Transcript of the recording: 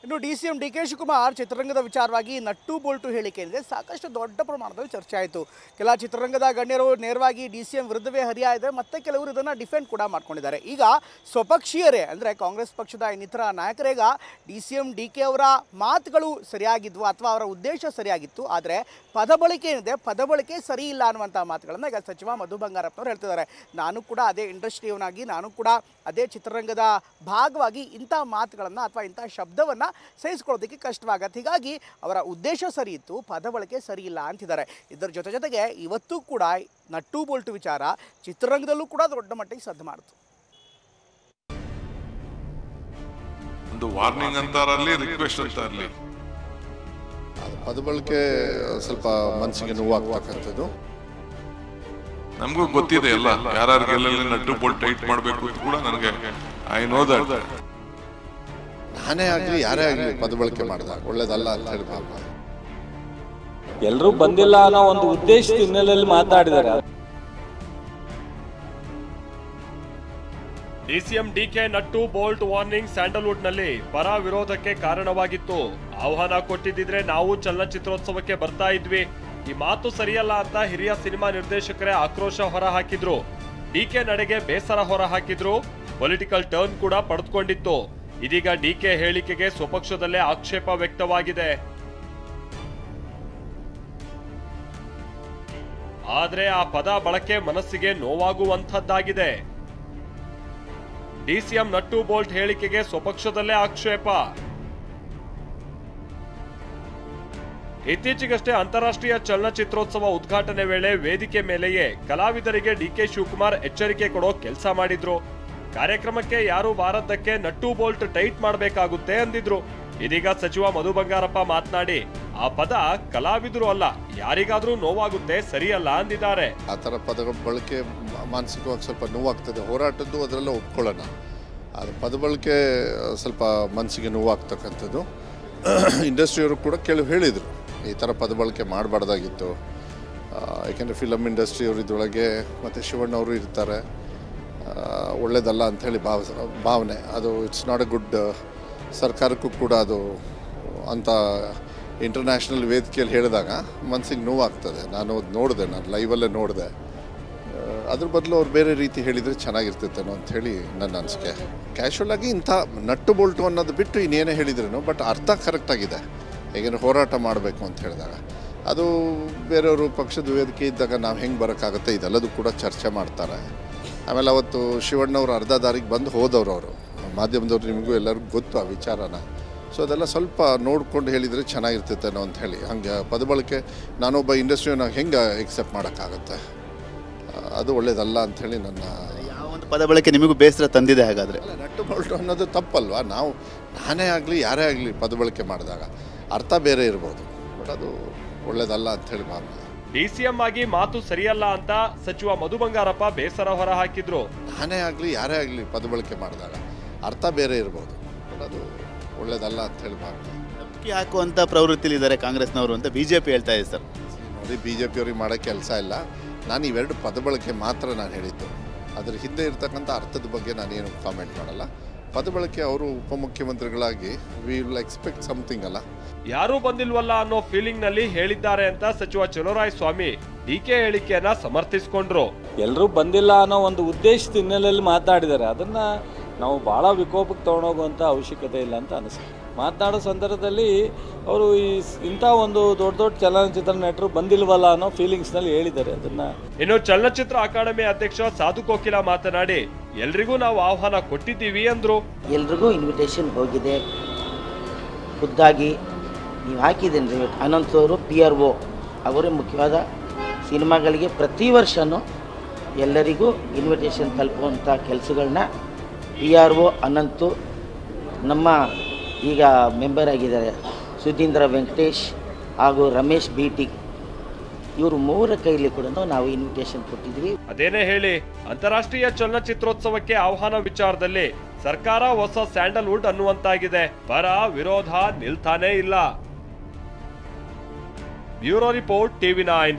ಇನ್ನು DCM D K Shivakumar ಚಿತ್ರರಂಗದ ವಿಚಾರವಾಗಿ ನಟ್ಟು ಬೋಲ್ಟು ಹೇಳಿಕೆ ಇದೆ ಸಾಕಷ್ಟು ದೊಡ್ಡ ಪ್ರಮಾಣದಲ್ಲಿ ಚರ್ಚೆ ಆಯಿತು. ಕೆಲ ಚಿತ್ರರಂಗದ ಗಣ್ಯರು ನೇರವಾಗಿ ಡಿಸಿಎಂ ವಿರುದ್ಧವೇ ಹರಿಯಾಯಿದೆ, ಮತ್ತೆ ಕೆಲವರು ಇದನ್ನು ಡಿಫೆಂಡ್ ಕೂಡ ಮಾಡ್ಕೊಂಡಿದ್ದಾರೆ. ಈಗ ಸ್ವಪಕ್ಷೀಯರೇ ಅಂದರೆ ಕಾಂಗ್ರೆಸ್ ಪಕ್ಷದ ಇನ್ನಿತರ ನಾಯಕರೇಗ ಡಿಸಿಎಂ ಡಿ ಕೆ ಅವರ ಮಾತುಗಳು ಸರಿಯಾಗಿದ್ವು ಅಥವಾ ಅವರ ಉದ್ದೇಶ ಸರಿಯಾಗಿತ್ತು, ಆದರೆ ಪದಬಳಕೆ ಏನಿದೆ ಪದಬಳಕೆ ಸರಿ ಇಲ್ಲ ಅನ್ನುವಂಥ ಮಾತುಗಳನ್ನು ಈಗ ಸಚಿವ ಮಧು ಬಂಗಾರಪ್ಪನವರು ಹೇಳ್ತಿದ್ದಾರೆ. ನಾನು ಕೂಡ ಅದೇ ಇಂಡಸ್ಟ್ರಿಯವನಾಗಿ, ನಾನು ಕೂಡ ಅದೇ ಚಿತ್ರರಂಗದ ಭಾಗವಾಗಿ ಇಂಥ ಮಾತುಗಳನ್ನು ಅಥವಾ ಇಂಥ ಶಬ್ದವನ್ನು ಸಹಿಸಿಕೊಳ್ಳೋದಕ್ಕೆ ಕಷ್ಟವಾಗತ್ತೆ. ಹೀಗಾಗಿ ಅವರ ಉದ್ದೇಶ ಸರಿ ಇತ್ತು, ಪದ ಬಳಕೆ ಸರಿ ಇಲ್ಲ ಅಂತಿದ್ದಾರೆ. ಇದರ ಜೊತೆಗೆ ಇವತ್ತು ಕೂಡ ನಟ್ಟು ಬೋಲ್ಟು ವಿಚಾರ ಚಿತ್ರರಂಗದಲ್ಲೂ ಕೂಡ ದೊಡ್ಡ ಮಟ್ಟಿಗೆ ಸದ್ದು ಮಾಡಿತು. ಒಂದು ವಾರ್ನಿಂಗ್ ಅಂತಾರಲ್ಲಿ, ರಿಕ್ವೆಸ್ಟ್ ಅಂತಾರಲಿ, ಪದ ಬಳಕೆ ಸ್ವಲ್ಪ ಮನಸ್ಸಿಗೆ ನೋವಾಗ್ತಕ್ಕಂಥದ್ದು. ನಮಗೂ ಗೊತ್ತಿದೆ ಎಲ್ಲ, ಯಾರ್ಯಾರಿಗೆಲ್ಲ ನಟ್ಟು ಬೋಲ್ಟ್ ಟೈಟ್ ಮಾಡಬೇಕು ಅಂತ ಕೂಡ ನನಗೆ ಐ ನೋ ದಟ್. ನಾನೇ ಆಗಲಿ ಯಾರೇ ಆಗಲಿ ಪದ ಬಳಕೆ ಮಾಡಿದಾಗ ಒಳ್ಳೇದಲ್ಲ ಅಂತ ಹೇಳಿ ಭಾವ. ಎಲ್ಲರೂ ಬಂದಿಲ್ಲ ಅನ್ನೋ ಒಂದು ಉದ್ದೇಶದ ಹಿನ್ನೆಲೆಯಲ್ಲಿ ಮಾತಾಡಿದ್ದಾರೆ. DCM DK nut bolt warning Sandalwood ನಲ್ಲಿ ಪರ ವಿರೋಧಕ್ಕೆ ಕಾರಣವಾಗಿತ್ತು. ಆಹ್ವಾನ ಕೊಟ್ಟಿದ್ದಿದ್ರೆ ನಾವು ಚಲನಚಿತ್ರೋತ್ಸವಕ್ಕೆ ಬರ್ತಾ ಇದ್ವಿ. ಈ ಮಾತು ಸರಿಯಲ್ಲ ಅಂತ ಹಿರಿಯ ಸಿನಿಮಾ ನಿರ್ದೇಶಕರೇ ಆಕ್ರೋಶ ಹೊರ ಹಾಕಿದ್ರು. ಡಿಕೆ ನಡೆಗೆ ಬೇಸರ ಹೊರ ಹಾಕಿದ್ರು. ಪೊಲಿಟಿಕಲ್ ಟರ್ನ್ ಕೂಡ ಪಡೆದುಕೊಂಡಿತ್ತು. ಇದೀಗ ಡಿಕೆ ಹೇಳಿಕೆಗೆ ಸ್ವಪಕ್ಷದಲ್ಲೇ ಆಕ್ಷೇಪ ವ್ಯಕ್ತವಾಗಿದೆ. ಆದ್ರೆ ಆ ಪದ ಬಳಕೆ ಮನಸ್ಸಿಗೆ ನೋವಾಗುವಂತದ್ದಾಗಿದೆ. ಡಿಸಿಎಂ ನಟ್ಟು ಬೋಲ್ಟ್ ಹೇಳಿಕೆಗೆ ಸ್ವಪಕ್ಷದಲ್ಲೇ ಆಕ್ಷೇಪ. ಇತ್ತೀಚೆಗಷ್ಟೇ ಅಂತಾರಾಷ್ಟ್ರೀಯ ಚಲನಚಿತ್ರೋತ್ಸವ ಉದ್ಘಾಟನೆ ವೇಳೆ ವೇದಿಕೆ ಮೇಲೆಯೇ ಕಲಾವಿದರಿಗೆ ಡಿಕೆ ಶಿವಕುಮಾರ್ ಎಚ್ಚರಿಕೆ ಕೊಡೋ ಕೆಲಸ ಮಾಡಿದ್ರು. ಕಾರ್ಯಕ್ರಮಕ್ಕೆ ಯಾರು ಬಾರದ್ದಕ್ಕೆ ನಟ್ಟು ಬೋಲ್ಟ್ ಟೈಟ್ ಮಾಡಬೇಕಾಗುತ್ತೆ ಅಂದಿದ್ರು. ಇದೀಗ ಸಚಿವ ಮಧು ಬಂಗಾರಪ್ಪ ಮಾತನಾಡಿ ಆ ಪದ ಕಲಾವಿದರು ಅಲ್ಲ, ಯಾರಿಗಾದ್ರೂ ನೋವಾಗುತ್ತೆ, ಸರಿಯಲ್ಲ ಅಂದಿದ್ದಾರೆ. ಆ ಥರ ಪದಗಳ ಬಳಕೆ ಮಾನಸಿಕವಾಗಿ ಸ್ವಲ್ಪ ನೋವಾಗ್ತದೆ. ಹೋರಾಟದ್ದು ಅದರಲ್ಲ ಒಪ್ಕೊಳ್ಳೋಣ. ಅದು ಪದ ಬಳಕೆ ಸ್ವಲ್ಪ ಮನಸ್ಸಿಗೆ ನೋವಾಗ್ತಕ್ಕಂಥದ್ದು. ಇಂಡಸ್ಟ್ರಿಯವರು ಕೂಡ ಕೆಲವು ಹೇಳಿದರು ಈ ಥರ ಪದ ಬಳಕೆ ಮಾಡಬಾರ್ದಾಗಿತ್ತು, ಯಾಕೆಂದರೆ ಫಿಲಮ್ ಇಂಡಸ್ಟ್ರಿಯವರು ಇದರೊಳಗೆ ಮತ್ತು ಶಿವಣ್ಣವರು ಇರ್ತಾರೆ, ಒಳ್ಳೆಯದಲ್ಲ ಅಂಥೇಳಿ ಭಾವನೆ. ಅದು ಇಟ್ಸ್ ನಾಟ್ ಎ ಗುಡ್. ಸರ್ಕಾರಕ್ಕೂ ಕೂಡ ಅದು ಅಂಥ ಇಂಟರ್ನ್ಯಾಷನಲ್ ವೇದಿಕೆಯಲ್ಲಿ ಹೇಳಿದಾಗ ಮನಸ್ಸಿಗೆ ನೋವಾಗ್ತದೆ. ನಾನು ನೋಡಿದೆ, ನಾನು ಲೈವಲ್ಲೇ ನೋಡಿದೆ. ಅದ್ರ ಬದಲು ಅವ್ರು ಬೇರೆ ರೀತಿ ಹೇಳಿದರೆ ಚೆನ್ನಾಗಿರ್ತಿತ್ತೇನೋ ಅಂಥೇಳಿ ನನ್ನ ಅನಿಸಿಕೆ. ಕ್ಯಾಶುವಲಾಗಿ ಇಂಥ ನಟ್ಟು ಬೋಲ್ಟು ಅನ್ನೋದು ಬಿಟ್ಟು ಇನ್ನೇನೇ ಹೇಳಿದ್ರೇನು, ಬಟ್ ಅರ್ಥ ಕರೆಕ್ಟಾಗಿದೆ. ಹೇಗೇನು ಹೋರಾಟ ಮಾಡಬೇಕು ಅಂತ ಹೇಳಿದಾಗ ಅದು ಬೇರೆಯವರು ಪಕ್ಷದ ವೇದಿಕೆ ಇದ್ದಾಗ ನಾವು ಹೆಂಗೆ ಬರೋಕ್ಕಾಗುತ್ತೆ, ಇದೆಲ್ಲದೂ ಕೂಡ ಚರ್ಚೆ ಮಾಡ್ತಾರೆ. ಆಮೇಲೆ ಅವತ್ತು ಶಿವಣ್ಣವರು ಅರ್ಧ ದಾರಿಗೆ ಬಂದು ಹೋದವರು, ಅವರು ಮಾಧ್ಯಮದವ್ರು, ನಿಮಗೂ ಎಲ್ಲರಿಗೂ ಗೊತ್ತು ಆ ವಿಚಾರನ. ಸೊ ಅದೆಲ್ಲ ಸ್ವಲ್ಪ ನೋಡ್ಕೊಂಡು ಹೇಳಿದರೆ ಚೆನ್ನಾಗಿರ್ತಿತ್ತೇನೋ ಅಂಥೇಳಿ. ಹಂಗೆ ಪದ ಬಳಕೆ ನಾನೊಬ್ಬ ಇಂಡಸ್ಟ್ರಿಯನ್ನು ಹೆಂಗೆ ಎಕ್ಸೆಪ್ಟ್ ಮಾಡೋಕ್ಕಾಗುತ್ತೆ, ಅದು ಒಳ್ಳೇದಲ್ಲ ಅಂಥೇಳಿ ನನ್ನ ಯಾವ ಒಂದು ಪದ ಬಳಕೆ ನಿಮಗೂ ಬೇಸರ ತಂದಿದೆ. ಹಾಗಾದರೆ ನಟ್ಟು ಬೋಲ್ಟು ಅನ್ನೋದು ತಪ್ಪಲ್ವಾ? ನಾನೇ ಆಗಲಿ ಯಾರೇ ಆಗಲಿ ಪದ ಬಳಕೆ ಮಾಡಿದಾಗ ಅರ್ಥ ಬೇರೆ ಇರ್ಬೋದು, ಬಟ್ ಅದು ಒಳ್ಳೇದಲ್ಲ ಅಂಥೇಳಿ ಭಾವನೆ. ಡಿಸಿಎಂ ಆಗಿ ಮಾತು ಸರಿಯಲ್ಲ ಅಂತ ಸಚಿವ ಮಧು ಬಂಗಾರಪ್ಪ ಬೇಸರ ಹೊರ ಹಾಕಿದ್ರು. ನಾನೇ ಆಗಲಿ ಯಾರೇ ಆಗಲಿ ಪದ ಬಳಕೆ ಮಾಡಿದಾಗ ಅರ್ಥ ಬೇರೆ ಇರ್ಬೋದು, ಬಟ್ ಅದು ಒಳ್ಳೇದಲ್ಲ ಅಂಥೇಳಿ ಭಾವನೆ. ಧಮಕಿ ಹಾಕುವಂಥ ಪ್ರವೃತ್ತಿಲಿದ್ದಾರೆ ಕಾಂಗ್ರೆಸ್ನವರು ಅಂತ BJP ಹೇಳ್ತಾ ಇದೆ ಸರ್. ನೋಡಿ, BJP ಅವ್ರಿಗೆ ಮಾಡೋ ಕೆಲಸ ಇಲ್ಲ. ನಾನು ಇವೆರಡು ಪದ ಬಳಕೆ ಮಾತ್ರ ನಾನು ಹೇಳಿದ್ದು. ಅದರ ಹಿಂದೆ ಇರ್ತಕ್ಕಂಥ ಅರ್ಥದ ಬಗ್ಗೆ ನಾನೇನು ಕಾಮೆಂಟ್ ಮಾಡಲ್ಲ. ಪದ ಬಳಕೆ ಅವರು ಉಪಮುಖ್ಯಮಂತ್ರಿಗಳಾಗಿ ವಿ ವಿಲ್ ಎಕ್ಸ್ಪೆಕ್ಟ್ ಸಮಥಿಂಗ್ ಅಲ್ಲ. ಯಾರೂ ಬಂದಿಲ್ವಲ್ಲ ಅನ್ನೋ ಫೀಲಿಂಗ್ ನಲ್ಲಿ ಹೇಳಿದ್ದಾರೆ ಅಂತ ಸಚಿವ ಚಲುವರಾಯ ಸ್ವಾಮಿ ಡಿಕೆ ಹೇಳಿಕೆಯನ್ನ ಸಮರ್ಥಿಸಿಕೊಂಡ್ರು. ಎಲ್ಲರೂ ಬಂದಿಲ್ಲ ಅನ್ನೋ ಒಂದು ಉದ್ದೇಶದ ಹಿನ್ನೆಲೆಯಲ್ಲಿ ಮಾತಾಡಿದ್ದಾರೆ. ಅದನ್ನ ನಾವು ಬಹಳ ವಿಕೋಪಕ್ಕೆ ತಗೊಂಡೋಗುವಂಥ ಅವಶ್ಯಕತೆ ಇಲ್ಲ ಅಂತ ಅನಿಸುತ್ತೆ. ಮಾತನಾಡೋ ಸಂದರ್ಭದಲ್ಲಿ ಅವರು ಇಂಥ ಒಂದು ದೊಡ್ಡ ದೊಡ್ಡ ಚಲನಚಿತ್ರ ನಟರು ಬಂದಿಲ್ವಲ್ಲ ಅನ್ನೋ ಫೀಲಿಂಗ್ಸ್ನಲ್ಲಿ ಹೇಳಿದ್ದಾರೆ. ಅದನ್ನು ಇನ್ನು ಚಲನಚಿತ್ರ ಅಕಾಡೆಮಿ ಅಧ್ಯಕ್ಷ ಸಾಧು ಕೋಕಿಲ ಮಾತನಾಡಿ ಎಲ್ರಿಗೂ ನಾವು ಆಹ್ವಾನ ಕೊಟ್ಟಿದ್ದೀವಿ ಅಂದ್ರು. ಎಲ್ರಿಗೂ ಇನ್ವಿಟೇಷನ್ ಹೋಗಿದೆ. ಖುದ್ದಾಗಿ ನೀವು ಹಾಕಿದ್ದೇನೆ ಅನಂತ್ ಅವರು PRO ಅವರೇ ಮುಖ್ಯವಾದ ಸಿನಿಮಾಗಳಿಗೆ ಪ್ರತಿ ವರ್ಷವೂ ಎಲ್ಲರಿಗೂ ಇನ್ವಿಟೇಷನ್ ತಲುಪುವಂಥ ಕೆಲಸಗಳನ್ನ PRO ಅನಂತು, ನಮ್ಮ ಈಗ ಮೆಂಬರ್ ಆಗಿದ್ದಾರೆ ಸುಧೀಂದ್ರ ವೆಂಕಟೇಶ್ ಹಾಗೂ ರಮೇಶ್ BT, ಇವರು ಮೂವರ ಕೈಲಿ ಕೂಡ ನಾವು ಇನ್ವಿಟೇಷನ್ ಕೊಟ್ಟಿದ್ವಿ. ಅದೇನೇ ಹೇಳಿ ಅಂತಾರಾಷ್ಟ್ರೀಯ ಚಲನಚಿತ್ರೋತ್ಸವಕ್ಕೆ ಆಹ್ವಾನ ವಿಚಾರದಲ್ಲಿ ಸರ್ಕಾರ ಹೊಸ ಸ್ಯಾಂಡಲ್ವುಡ್ ಅನ್ನುವಂತಾಗಿದೆ. ಪರ ವಿರೋಧ ನಿಲ್ತಾನೇ ಇಲ್ಲ. Bureau report TV9.